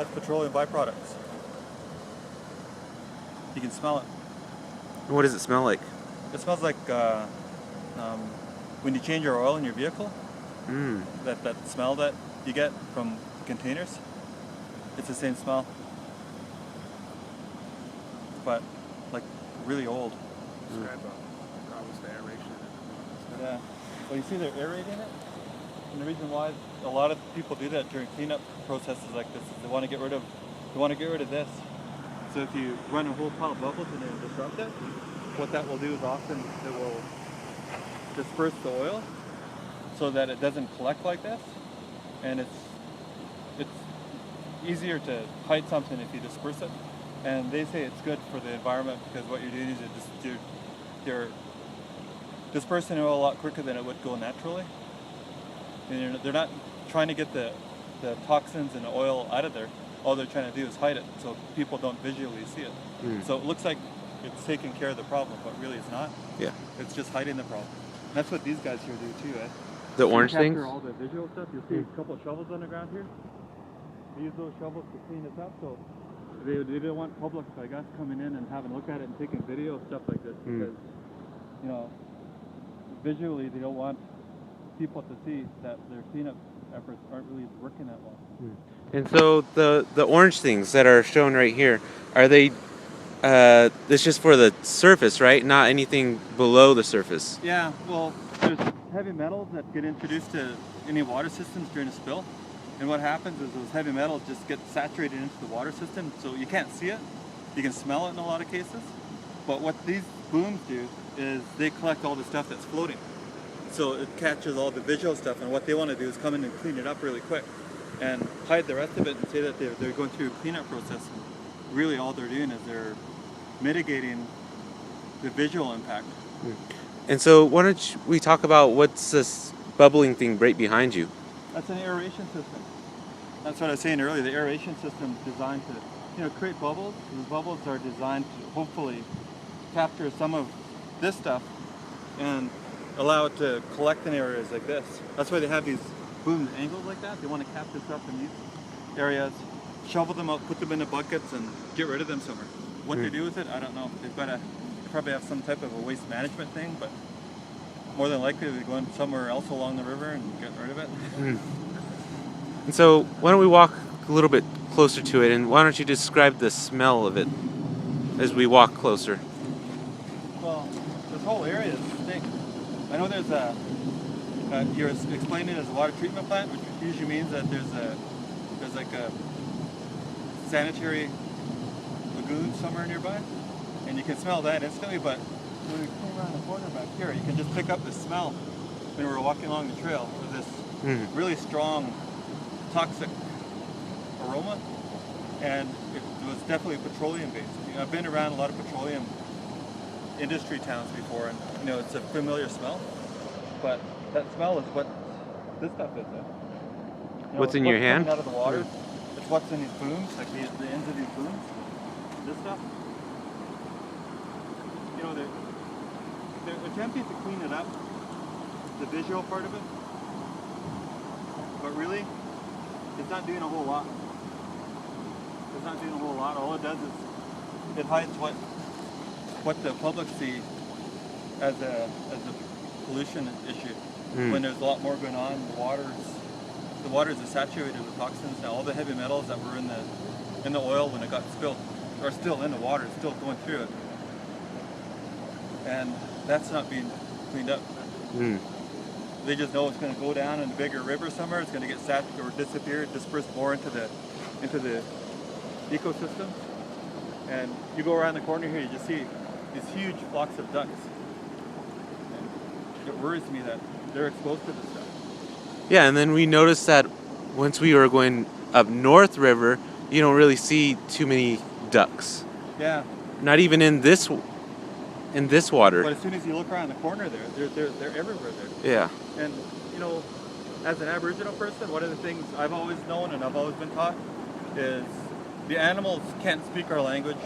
That's petroleum byproducts. You can smell it. What does it smell like? It smells like when you change your oil in your vehicle. That smell that you get from containers. It's the same smell, but like really old. Describe problems to aeration. Yeah. Well, you see they're aerating it, and the reason why a lot of people do that during cleanup processes like this is they want to get rid of this. So if you run a whole pile of bubbles in there and disrupt it, what that will do is often it will disperse the oil so that it doesn't collect like this, and it's easier to hide something if you disperse it. And they say it's good for the environment because what you're doing is you're dispersing oil a lot quicker than it would go naturally. And they're not trying to get the toxins and the oil out of there. All they're trying to do is hide it so people don't visually see it. So it looks like it's taking care of the problem, but really it's not. Yeah. It's just hiding the problem. And that's what these guys here do too, eh? The orange things? Capture all the visual stuff. You'll see a couple of shovels on the ground here. They use those shovels to clean this up, so they don't want public, I guess, coming in and having a look at it and taking video of stuff like this because, you know, visually they don't want people to see that their cleanup efforts aren't really working that well. And so the orange things that are shown right here, are they, it's just for the surface, right? Not anything below the surface? Yeah, well, there's heavy metals that get introduced to any water systems during a spill. And what happens is those heavy metals just get saturated into the water system, so you can't see it. You can smell it in a lot of cases. But what these booms do is they collect all the stuff that's floating. So it catches all the visual stuff, and what they want to do is come in and clean it up really quick and hide the rest of it and say that they're going through a cleanup process. And really all they're doing is they're mitigating the visual impact. And so why don't we talk about what's this bubbling thing right behind you? That's an aeration system. That's what I was saying earlier. The aeration system is designed to, create bubbles. The bubbles are designed to hopefully capture some of this stuff and allow it to collect in areas like this. That's why they have these booms angled like that. They want to capture stuff in these areas, shovel them out, put them into buckets, and get rid of them somewhere. What they do with it, I don't know. They probably have some type of a waste management thing, but more than likely they're going somewhere else along the river and get rid of it. And so why don't we walk a little bit closer to it, and why don't you describe the smell of it as we walk closer? Well, this whole area is stink. I know there's you're explaining it as a water treatment plant, which usually means that there's like a sanitary lagoon somewhere nearby, and you can smell that instantly. But when we came around the corner back here, you can just pick up the smell when we were walking along the trail of this really strong, toxic aroma, and it was definitely petroleum based. I've been around a lot of petroleum industry towns before, and it's a familiar smell, but that smell is what this stuff is. What's in your hand? Out of the water. It's what's in these booms, like the ends of these booms. This stuff. They're attempting to clean it up, the visual part of it, but really, it's not doing a whole lot. It's not doing a whole lot. All it does is it hides what the public see as a pollution issue. When there's a lot more going on, the waters are saturated with toxins now. All the heavy metals that were in the oil when it got spilled are still in the water, still going through it, and that's not being cleaned up. They just know it's going to go down in a bigger river somewhere. It's going to get saturated or disappear, disperse more into the ecosystem. And you go around the corner here, you just see these huge flocks of ducks. And it worries me that they're exposed to this stuff. Yeah, and then we noticed that once we were going up North River, you don't really see too many ducks. Yeah. Not even in this water. But as soon as you look around the corner they're everywhere there. Yeah. And as an Aboriginal person, one of the things I've always known and I've always been taught is the animals can't speak our language.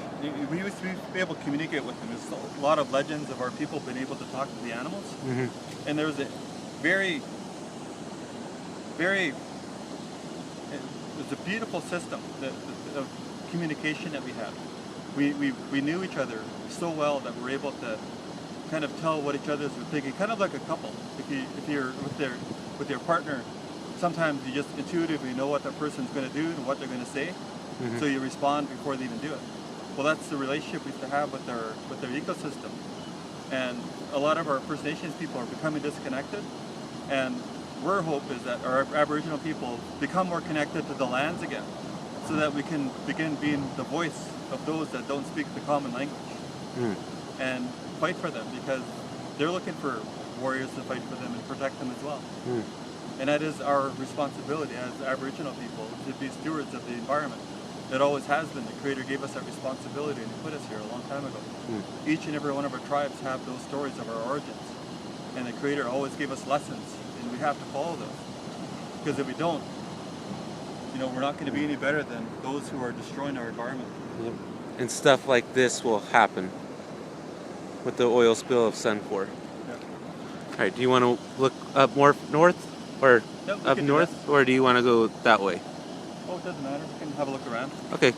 We used to be able to communicate with them. There's a lot of legends of our people being able to talk to the animals. And there was a very, very it's a beautiful system of communication that we had. We knew each other so well that we're able to kind of tell what each other were thinking, kind of like a couple. If you're with your partner, sometimes you just intuitively know what that person's going to do and what they're going to say, so you respond before they even do it. Well, that's the relationship we used to have with our ecosystem, and a lot of our First Nations people are becoming disconnected, and our hope is that our Aboriginal people become more connected to the lands again, so that we can begin being the voice of those that don't speak the common language, and fight for them, because they're looking for warriors to fight for them and protect them as well. And that is our responsibility as Aboriginal people, to be stewards of the environment. It always has been. The Creator gave us that responsibility and He put us here a long time ago. Each and every one of our tribes have those stories of our origins, and the Creator always gave us lessons, and we have to follow those. Because if we don't, we're not going to be any better than those who are destroying our environment. Yep. And stuff like this will happen with the oil spill of Suncor. Yep. All right, do you want to look up more north, or Yep, we up can do north, or do you want to go that way? Oh, it doesn't matter. We can have a look around. Okay.